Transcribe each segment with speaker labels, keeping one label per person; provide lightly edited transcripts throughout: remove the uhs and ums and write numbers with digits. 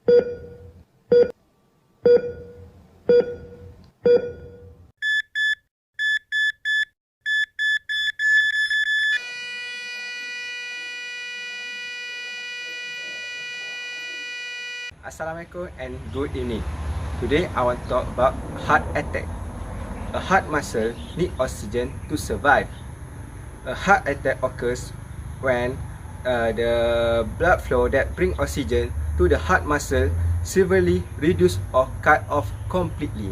Speaker 1: Assalamualaikum and good evening. Today I want to talk about heart attack. A heart muscle needs oxygen to survive. A heart attack occurs when the blood flow that brings oxygen to the heart muscle severely reduced or cut off completely.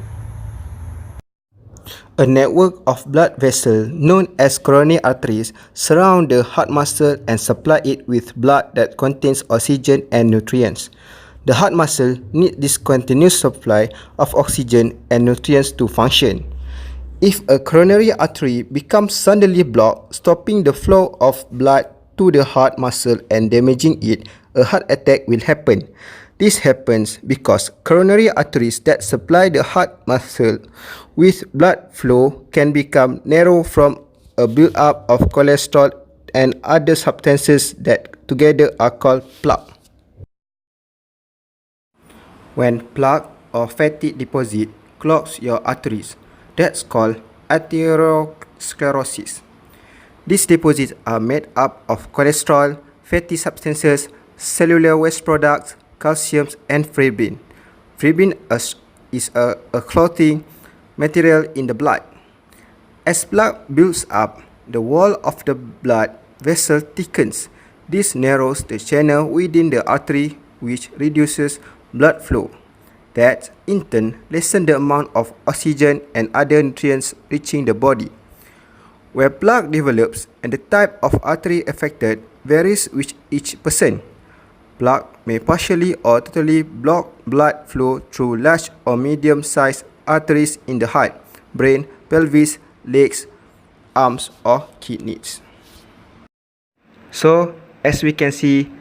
Speaker 1: A network of blood vessels known as coronary arteries surround the heart muscle and supply it with blood that contains oxygen and nutrients. The heart muscle needs this continuous supply of oxygen and nutrients to function. If a coronary artery becomes suddenly blocked, stopping the flow of blood to the heart muscle and damaging it, a heart attack will happen. This happens because coronary arteries that supply the heart muscle with blood flow can become narrow from a build-up of cholesterol and other substances that together are called plaque. When plaque or fatty deposit clogs your arteries, that's called atherosclerosis. These deposits are made up of cholesterol, fatty substances, cellular waste products, calcium, and fibrin. Fibrin is a clotting material in the blood. As plaque builds up, the wall of the blood vessel thickens. This narrows the channel within the artery, which reduces blood flow. That, in turn, lessens the amount of oxygen and other nutrients reaching the body. Where plaque develops and the type of artery affected varies with each person. Plaque may partially or totally block blood flow through large or medium-sized arteries in the heart, brain, pelvis, legs, arms, or kidneys. So, as we can see,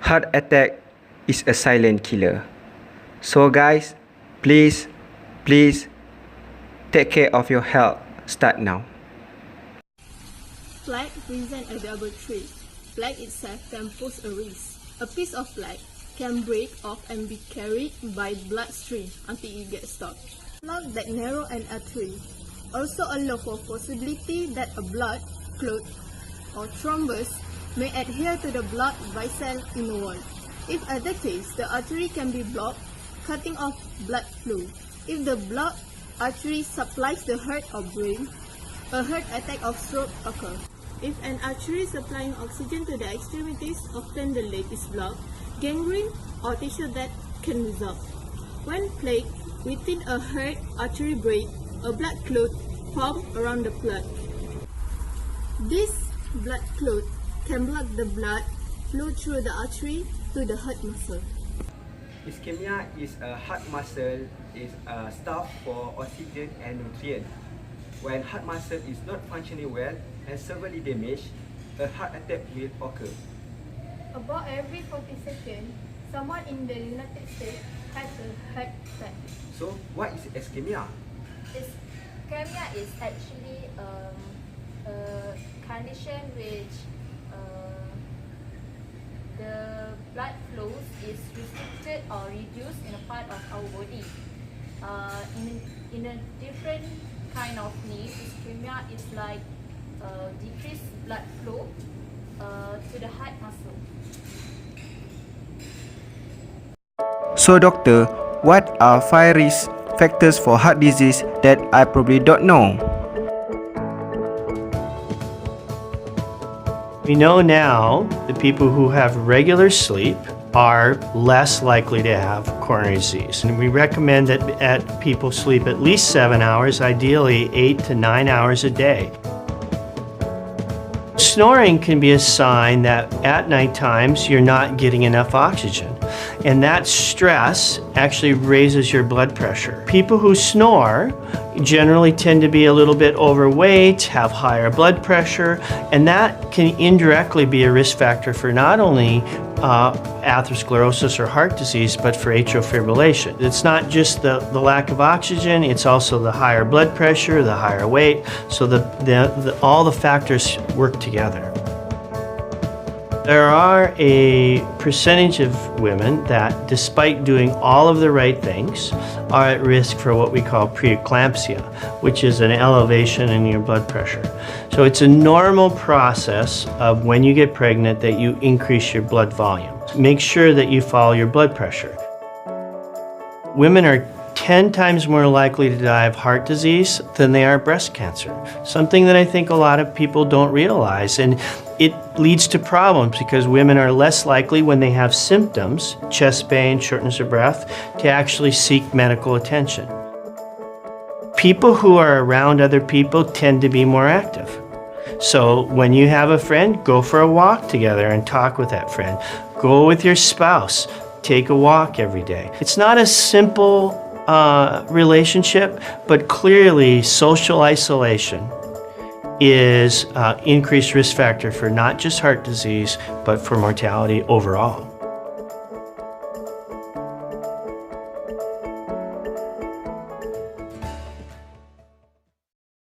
Speaker 1: heart attack is a silent killer. So guys, please take care of your health. Start now.
Speaker 2: Plaque presents a double threat. Plaque itself can pose a risk. A piece of plaque can break off and be carried by bloodstream until it gets stopped. Plaque that narrow an artery also allow for possibility that a blood clot or thrombus may adhere to the blood vessel in the wall. If at the case, the artery can be blocked, cutting off blood flow. If the blood artery supplies the heart or brain, a heart attack or stroke occurs. If an artery supplying oxygen to the extremities, often the leg is blocked, gangrene or tissue death can result. When plaque within a heart artery breaks, a blood clot forms around the plaque. This blood clot can block the blood flow through the artery to the heart muscle.
Speaker 1: Ischemia is a heart muscle starved for oxygen and nutrients. When heart muscle is not functioning well and severely damaged, a heart attack will occur.
Speaker 2: About every 40 seconds, someone in the United States has a heart attack.
Speaker 1: So, what is ischemia?
Speaker 3: Ischemia is actually a condition which the blood flows is restricted or reduced in a part of our body. In a different kind of need, ischemia is like decreased blood flow to the heart muscle.
Speaker 1: So doctor, what are 5 risk factors for heart disease that I probably don't know?
Speaker 4: We know now that people who have regular sleep are less likely to have coronary disease. And we recommend that people sleep at least 7 hours, ideally 8 to 9 hours a day. Snoring can be a sign that at night times you're not getting enough oxygen. And that stress actually raises your blood pressure. People who snore generally tend to be a little bit overweight, have higher blood pressure, and that can indirectly be a risk factor for not only atherosclerosis or heart disease, but for atrial fibrillation. It's not just the lack of oxygen, it's also the higher blood pressure, the higher weight, so all the factors work together. There are a percentage of women that, despite doing all of the right things, are at risk for what we call preeclampsia, which is an elevation in your blood pressure. So it's a normal process of when you get pregnant that you increase your blood volume. Make sure that you follow your blood pressure. Women are 10 times more likely to die of heart disease than they are breast cancer. Something that I think a lot of people don't realize, and it leads to problems because women are less likely when they have symptoms, chest pain, shortness of breath, to actually seek medical attention. People who are around other people tend to be more active. So when you have a friend, go for a walk together and talk with that friend. Go with your spouse, take a walk every day. It's not a simple relationship, but clearly social isolation is increased risk factor for not just heart disease, but for mortality overall.